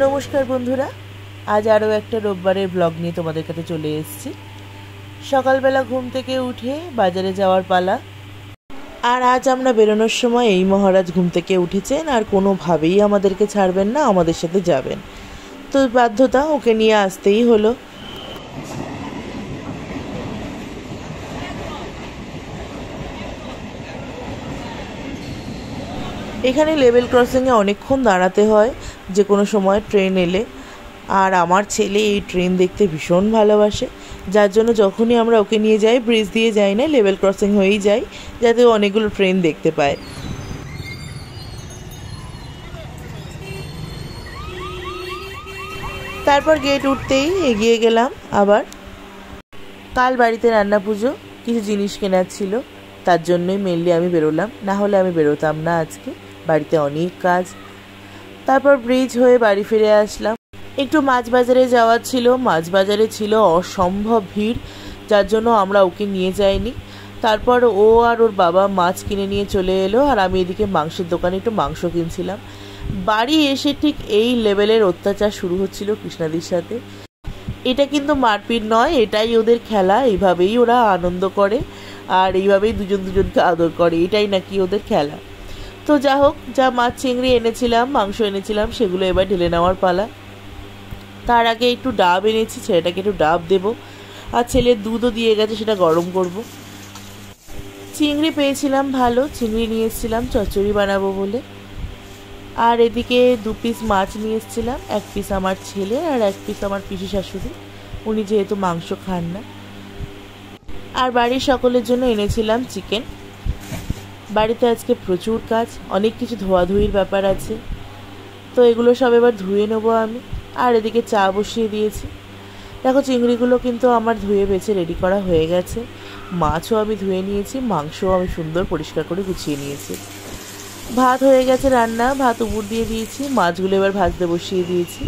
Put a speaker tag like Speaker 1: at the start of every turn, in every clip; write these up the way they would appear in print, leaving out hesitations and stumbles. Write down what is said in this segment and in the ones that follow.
Speaker 1: নমস্কার বন্ধুরা, আজ আরও একটা রোববারের ব্লগ নিয়ে তোমাদের কাছে চলে এসেছি। সকালবেলা ঘুম থেকে উঠে বাজারে যাওয়ার পালা। আর আজ আমরা বেরোনোর সময় এই মহারাজ ঘুম থেকে উঠেছেন আর কোনোভাবেই আমাদেরকে ছাড়বেন না, আমাদের সাথে যাবেন। তো বাধ্যতা, ওকে নিয়ে আসতেই হলো। এখানে লেভেল ক্রসিংয়ে অনেকক্ষণ দাঁড়াতে হয় যে কোনো সময় ট্রেন এলে। আর আমার ছেলে এই ট্রেন দেখতে ভীষণ ভালোবাসে, যার জন্য যখনই আমরা ওকে নিয়ে যাই ব্রিজ দিয়ে যাই না, লেভেল ক্রসিং হয়েই যাই, যাতে ও অনেকগুলো ট্রেন দেখতে পায়। তারপর গেট উঠতেই এগিয়ে গেলাম আবার। কাল বাড়িতে রান্না পুজো, কিছু জিনিস কেনার ছিল, তার জন্যই মেনলি আমি বেরোলাম, না হলে আমি বেরোতাম না আজকে, বাড়িতে অনেক কাজ। তারপর ব্রিজ হয়ে বাড়ি ফিরে আসলাম। একটু মাছ বাজারে যাওয়ার ছিল, মাছ বাজারে ছিল অসম্ভব ভিড়, যার জন্য আমরা ওকে নিয়ে যাইনি। তারপর ও আর ওর বাবা মাছ কিনে নিয়ে চলে এলো, আর আমি এদিকে মাংসের দোকানে একটু মাংস কিনছিলাম। বাড়ি এসে ঠিক এই লেভেলের অত্যাচার শুরু হচ্ছিল কৃষ্ণাদির সাথে। এটা কিন্তু মারপিট নয়, এটাই ওদের খেলা, এইভাবেই ওরা আনন্দ করে আর এইভাবেই দুজন দুজনকে আদর করে, এটাই নাকি ওদের খেলা। তো যা হোক, যা মাছ চিংড়ি এনেছিলাম, মাংস এনেছিলাম, সেগুলো এবার ঢেলে নেওয়ার পালা। তার আগে একটু ডাব এনেছি, ছেলেটাকে একটু ডাব দেবো, আর ছেলের দুধও দিয়ে গেছে, সেটা গরম করব। চিংড়ি পেয়েছিলাম ভালো, চিংড়ি নিয়ে এসেছিলাম চচ্চড়ি বানাবো বলে। আর এদিকে 2 পিস মাছ নিয়ে এসেছিলাম, 1 পিস আমার ছেলে আর 1 পিস আমার পিসি শাশুড়ি, উনি যেহেতু মাংস খান না। আর বাড়ির সকলের জন্য এনেছিলাম চিকেন। বাড়িতে আজকে প্রচুর কাজ, অনেক কিছু ধোয়াধুয়ির ব্যাপার আছে, তো এগুলো সব এবার ধুয়ে নেবো আমি। আর এদিকে চা বসিয়ে দিয়েছি। দেখো, চিংড়িগুলো কিন্তু আমার ধুয়ে বেছে রেডি করা হয়ে গেছে, মাছও আমি ধুয়ে নিয়েছি, মাংসও আমি সুন্দর পরিষ্কার করে গুছিয়ে নিয়েছি। ভাত হয়ে গেছে রান্না, ভাত উপর দিয়ে দিয়েছি, মাছগুলো এবার ভাজতে বসিয়ে দিয়েছি।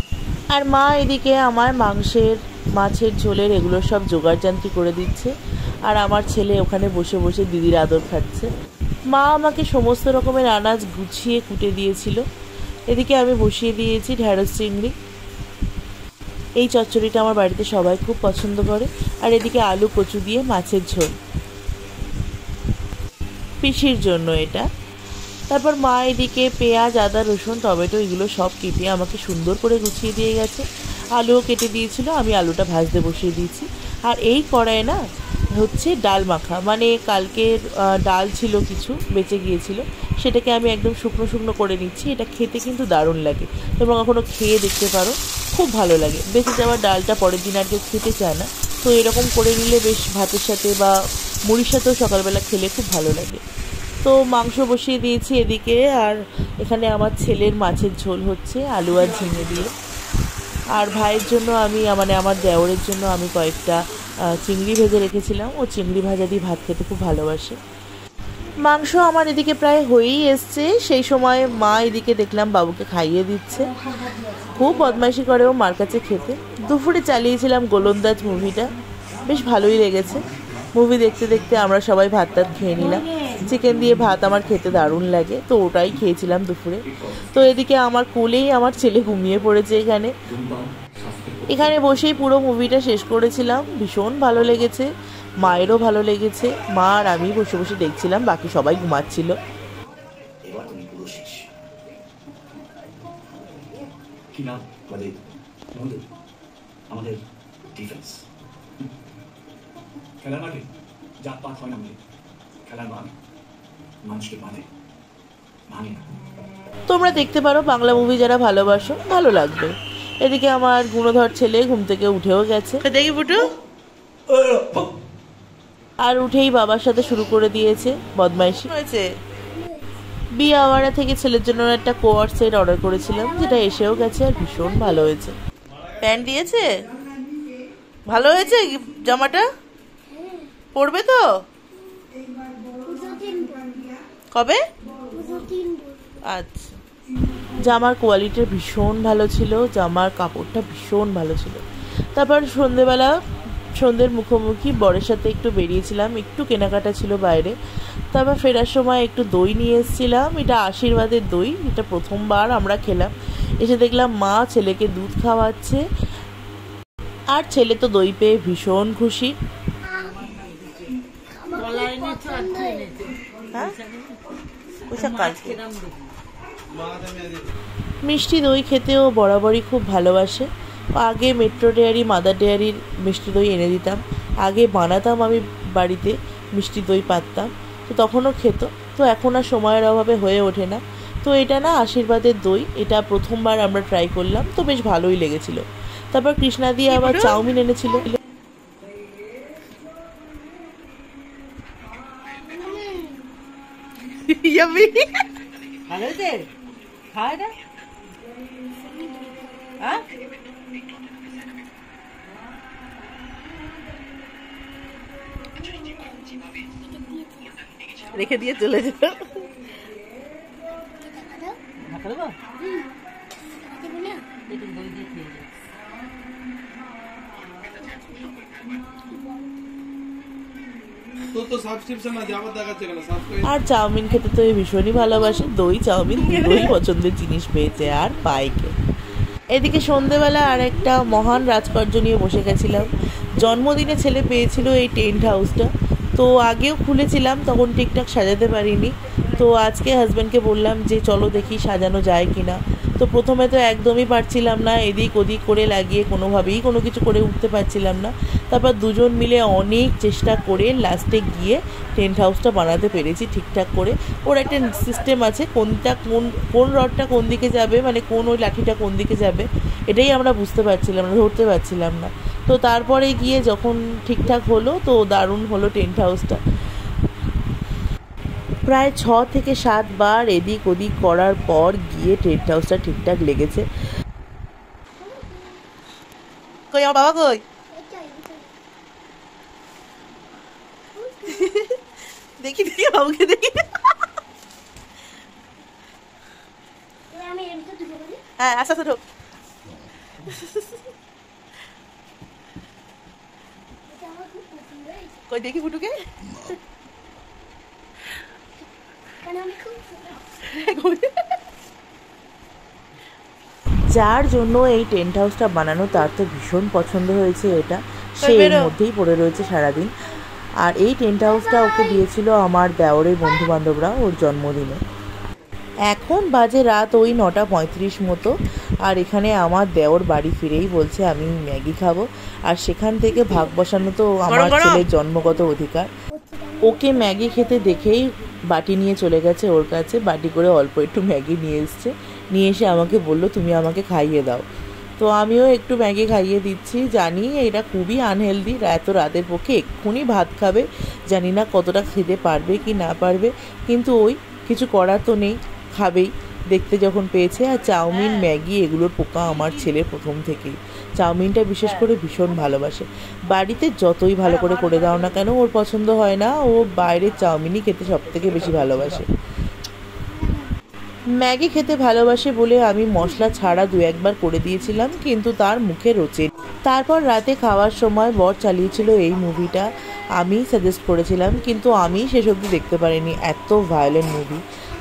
Speaker 1: আর মা এদিকে আমার মাছের ঝোলের এগুলো সব জোগাড়যন্ত্রী করে দিচ্ছে, আর আমার ছেলে ওখানে বসে বসে দিদির আদর খাচ্ছে। মা আমাকে সমস্ত রকমের আনাজ গুছিয়ে কুটে দিয়েছিল। এদিকে আমি বসিয়ে দিয়েছি ঢ্যাঁড়স চিংড়ি। এই চচ্চড়িটা আমার বাড়িতে সবাই খুব পছন্দ করে। আর এদিকে আলু কচু দিয়ে মাছের ঝোল, পিসির জন্য এটা। তারপর মা এদিকে পেঁয়াজ, আদা, রসুন, টমেটো এগুলো সব কেটে আমাকে সুন্দর করে গুছিয়ে দিয়ে গেছে। আলুও কেটে দিয়েছিল, আমি আলুটা ভাজতে বসিয়ে দিয়েছি। আর এই কড়াইয়ে না হচ্ছে ডাল মাখা, মানে কালকের ডাল ছিল কিছু বেঁচে গিয়েছিল, সেটাকে আমি একদম শুকনো শুকনো করে নিচ্ছি। এটা খেতে কিন্তু দারুণ লাগে, তোমরা কখনো খেয়ে দেখতে পারো, খুব ভালো লাগে। বেঁচে যাওয়া ডালটা পরের দিন আর কেউ খেতে চায় না, তো এরকম করে নিলে বেশ ভাতের সাথে বা মুড়ির সাথেও সকালবেলা খেলে খুব ভালো লাগে। তো মাংস বসিয়ে দিয়েছি এদিকে, আর এখানে আমার ছেলের মাছের ঝোল হচ্ছে আলু আর ঝিঙে দিয়ে। আর ভাইয়ের জন্য আমি আমার দেওরের জন্য আমি কয়েকটা চিংড়ি ভেজে রেখেছিলাম, ও চিংড়ি ভাজা দিয়ে ভাত খেতে খুব ভালোবাসে। মাংস আমার এদিকে প্রায় হয়েই এসছে, সেই সময় মা এদিকে দেখলাম বাবুকে খাইয়ে দিচ্ছে। খুব বদমাইশি করে ও মার কাছে খেতে। দুপুরে চালিয়েছিলাম গোলন্দাজ মুভিটা, বেশ ভালোই লেগেছে। মুভি দেখতে দেখতে আমরা সবাই ভাত টাত খেয়ে নিলাম। চিকেন দিয়ে ভাত আমার খেতে দারুণ লাগে, তো ওটাই খেয়েছিলাম দুপুরে। তো এদিকে আমার কোলেই আমার ছেলে ঘুমিয়ে পড়েছে এখানে বসেই পুরো মুভিটা শেষ করেছিলাম। ভীষণ ভালো লেগেছে, মায়েরও ভালো লেগেছে। মা আর আমি বসে বসে দেখছিলাম, বাকি সবাই ঘুমাচ্ছিল।
Speaker 2: খেলার মাঠে জাতপাত হয় না, খেলার মাঠ মানুষকে বাঁধে, ভাঙে না।
Speaker 1: তোমরা দেখতে পারো, বাংলা মুভি যারা ভালোবাসো ভালো লাগবে। এদিকে আমার গুণধর ছেলে ঘুম থেকে উঠেও গেছে, দেখি বুটু, আর উঠেই বাবার সাথে শুরু করে দিয়েছে বদমাইশি। হয়েছে বিয়াওয়ারা থেকে ছেলের জন্য একটা কোয়ার সেট অর্ডার করেছিলাম, যেটা এসেও গেছে, আর ভীষণ ভালো হয়েছে। প্যান্ট দিয়েছে, ভালো হয়েছে জামাটা, পড়বে তো কবে? আচ্ছা, জামার কোয়ালিটি ভীষণ ভালো ছিল, জামার কাপড়টা ভীষণ ভালো ছিল। তারপর সন্ধেবেলা সন্ধ্যের মুখোমুখি বরের সাথে একটু বেরিয়েছিলাম, একটু কেনাকাটা ছিল বাইরে। তারপর ফেরার সময় একটু দই নিয়ে এসেছিলাম, এটা আশীর্বাদের দই, এটা প্রথমবার আমরা খেলাম। এসে দেখলাম মা ছেলেকে দুধ খাওয়াচ্ছে, আর ছেলে তো দই পেয়ে ভীষণ খুশি। মিষ্টি দই খেতেও বরাবরই খুব ভালোবাসে। আগে মেট্রো ডেয়ারি, মাদার ডেয়ারির মিষ্টি দই এনে দিতাম, আগে বানাতাম আমি বাড়িতে, মিষ্টি দই পাততাম, তো তখনও খেত। তো এখন আর সময়ের অভাবে হয়ে ওঠে না। তো এটা না আশীর্বাদের দই, এটা প্রথমবার আমরা ট্রাই করলাম, তো বেশ ভালোই লেগেছিল। তারপর কৃষ্ণা দিয়ে আবার চাউমিন এনেছিল। রেখে দিয়ে চলে যাও। আর চাউমিন খেতে তো ভীষণই ভালোবাসে, দই চাউমিন দুটোই পছন্দের জিনিস পেয়েছে আর পাইকে। এদিকে সন্ধেবেলা আর একটা মহান রাজকার্য নিয়ে বসে গেছিলাম। জন্মদিনে ছেলে পেয়েছিল এই টেন্ট হাউসটা, তো আগেও খুলেছিলাম, তখন ঠিকঠাক সাজাতে পারিনি। তো আজকে হাজব্যান্ডকে বললাম যে চলো দেখি সাজানো যায় কিনা। তো প্রথমে তো একদমই পারছিলাম না, এদিক ওদিক করে লাগিয়ে কোনোভাবেই কোনো কিছু করে উঠতে পারছিলাম না। তারপর দুজন মিলে অনেক চেষ্টা করে লাস্টে গিয়ে টেন্ট হাউসটা বানাতে পেরেছি ঠিকঠাক করে। ওর একটা সিস্টেম আছে, কোন রডটা কোন দিকে যাবে, মানে কোন ওই লাঠিটা কোন দিকে যাবে, এটাই আমরা বুঝতে পারছিলাম না, ধরতে পারছিলাম না। তো তারপরে গিয়ে যখন ঠিকঠাক হলো, তো দারুণ হলো টেন্ট হাউসটা। প্রায় 6 থেকে 7 বার এদিক ওদিক করার পর গিয়ে টেন্ট হাউসটা ঠিকঠাক লেগেছে। কই আমার বাবা কই? দেখি দেখি বাবুকে দেখি। হ্যাঁ আস্তে আস্তে ঢোক। কই দেখি ফুটুকে। যার জন্য এই টেন্ট হাউসটা বানানো তার তো ভীষণ পছন্দ হয়েছে, এটা সে এর মধ্যেই পড়ে রয়েছে সারাদিন। আর এই টেন্ট হাউসটা ওকে দিয়েছিল আমার দেওরের বন্ধু বান্ধবরা ওর জন্মদিনে। এখন বাজে রাত ওই 9:35 মতো, আর এখানে আমার দেওর বাড়ি ফিরেই বলছে আমি ম্যাগি খাবো, আর সেখান থেকে ভাগ বসানো তো আমার ছেলের জন্মগত অধিকার। ওকে ম্যাগি খেতে দেখেই বাটি নিয়ে চলে গেছে ওর কাছে, বাটি করে অল্প একটু ম্যাগি নিয়ে এসছে, নিয়ে এসে আমাকে বলল তুমি আমাকে খাইয়ে দাও। তো আমিও একটু ম্যাগি খাইয়ে দিচ্ছি। জানি এটা খুবই আনহেলদি, এত রাতের পক্ষে এক্ষুনি ভাত খাবে, জানি না কতটা খেতে পারবে কি না পারবে, কিন্তু ওই কিছু করার তো নেই, খাবেই, দেখতে যখন পেয়েছে। আর চাউমিন ম্যাগি এগুলোর পোকা আমার ছেলে প্রথম থেকেই, চাউমিনটা বিশেষ করে ভীষণ ভালোবাসে। বাড়িতে যতই ভালো করে করে দাও না কেন ওর পছন্দ হয় না, ও বাইরের চাউমিনই খেতে সবথেকে বেশি ভালোবাসে। ম্যাগি খেতে ভালোবাসে বলে আমি মশলা ছাড়া 2-1 বার করে দিয়েছিলাম, কিন্তু তার মুখে রোচে। তারপর রাতে খাওয়ার সময় বর চালিয়েছিল এই মুভিটা, আমি সাজেস্ট করেছিলাম, কিন্তু আমি শেষ অবধি দেখতে পারিনি, এত ভায়োলেন্ট মুভি।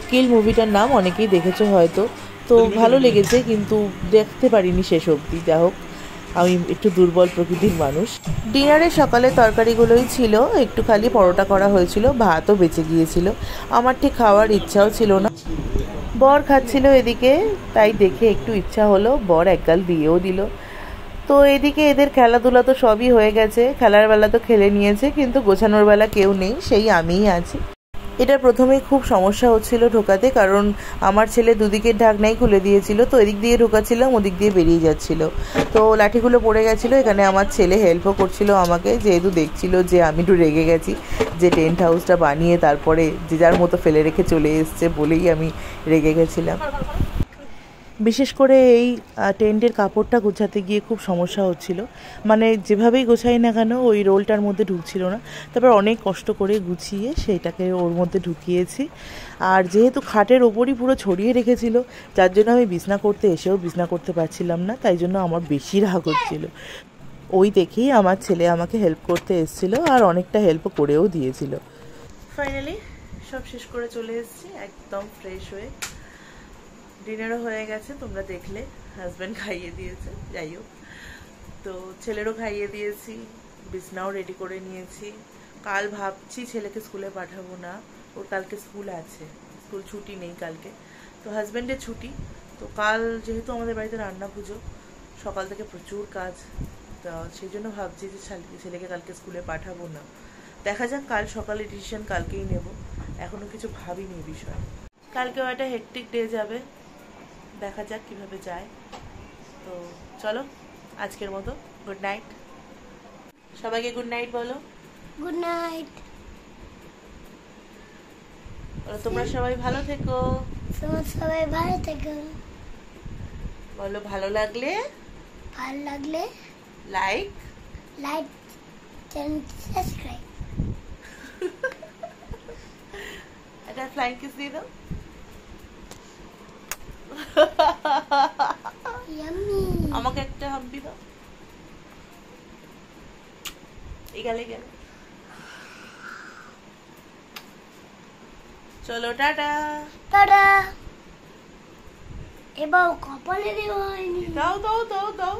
Speaker 1: কিল মুভিটার নাম অনেকেই দেখেছো হয়তো, তো ভালো লেগেছে, কিন্তু দেখতে পারিনি শেষ অবধি। যা হোক, আমি একটু দুর্বল প্রকৃতির মানুষ। ডিনারে সকালে তরকারিগুলোই ছিল, একটু খালি পরোটা করা হয়েছিল, ভাতও বেঁচে গিয়েছিল, আমার ঠিক খাওয়ার ইচ্ছাও ছিল না। বর খাচ্ছিল এদিকে, তাই দেখে একটু ইচ্ছা হলো, বর একগাল দিয়েও দিল। তো এদিকে এদের খেলাধুলা তো সবই হয়ে গেছে, খেলার বেলা তো খেলে নিয়েছে, কিন্তু গোছানোর বেলা কেউ নেই, সেই আমিই আছি। এটা প্রথমেই খুব সমস্যা হচ্ছিল ঢোকাতে, কারণ আমার ছেলে দুদিকের ঢাকনাই খুলে দিয়েছিল, তো এদিক দিয়ে ঢোকাচ্ছিলাম, ওদিক দিয়ে বেরিয়ে যাচ্ছিল, তো লাঠিগুলো পড়ে গেছিলো। এখানে আমার ছেলে হেল্পও করছিল আমাকে, যেহেতু দেখছিল যে আমি একটু রেগে গেছি, যে টেন্ট হাউসটা বানিয়ে তারপরে যে যার মতো ফেলে রেখে চলে এসছে বলেই আমি রেগে গেছিলাম। বিশেষ করে এই টেন্টের কাপড়টা গোছাতে গিয়ে খুব সমস্যা হচ্ছিল, মানে যেভাবেই গোছাই না কেন ওই রোলটার মধ্যে ঢুকছিল না। তারপর অনেক কষ্ট করে গুছিয়ে সেটাকে ওর মধ্যে ঢুকিয়েছি। আর যেহেতু খাটের ওপরই পুরো ছড়িয়ে রেখেছিল, যার জন্য আমি বিছনা করতে এসেও বিছনা করতে পারছিলাম না, তাই জন্য আমার বেশি রাগ হচ্ছিল। ওই দেখেই আমার ছেলে আমাকে হেল্প করতে এসেছিল, আর অনেকটা হেল্প করেও দিয়েছিল। ফাইনালি সব শেষ করে চলে এসেছি একদম ফ্রেশ হয়ে। ডিনারও হয়ে গেছে, তোমরা দেখলে, হাজব্যান্ড খাইয়ে দিয়েছে। যাই হোক, তো ছেলেরও খাইয়ে দিয়েছি, বিছনাও রেডি করে নিয়েছি। কাল ভাবছি ছেলেকে স্কুলে পাঠাবো না, ওর কালকে স্কুল আছে, স্কুল ছুটি নেই কালকে, তো হাজব্যান্ডের ছুটি। তো কাল যেহেতু আমাদের বাড়িতে রান্না পুজো, সকাল থেকে প্রচুর কাজ, তো সেই জন্য ভাবছি যে ছেলেকে কালকে স্কুলে পাঠাবো না। দেখা যাক, কাল সকালে ডিসিশন কালকেই নেব, এখনো কিছু ভাবিনি বিষয়। কালকেও একটা হেকটিক ডে যাবে, দেখা যাক কিভাবে যায়। তো চলো, আজকের মতো গুড নাইট। সবাইকে গুড নাইট বলো।
Speaker 3: Good night.
Speaker 1: তোমরা সবাই ভালো থেকো।
Speaker 3: তোমরা সবাই ভালো থেকো।
Speaker 1: বলো ভালো লাগলে লাইক
Speaker 3: চ্যানেল সাবস্ক্রাইব।
Speaker 1: একটা ফ্লাইং কিস দিয়ে দাও।
Speaker 3: ইয়াম্মি।
Speaker 1: আমাকে একটা হাম্পি দাও। গেলে চলো, টাটা।
Speaker 3: এবার কপালে দেওয়া হয়নি।
Speaker 1: দাও।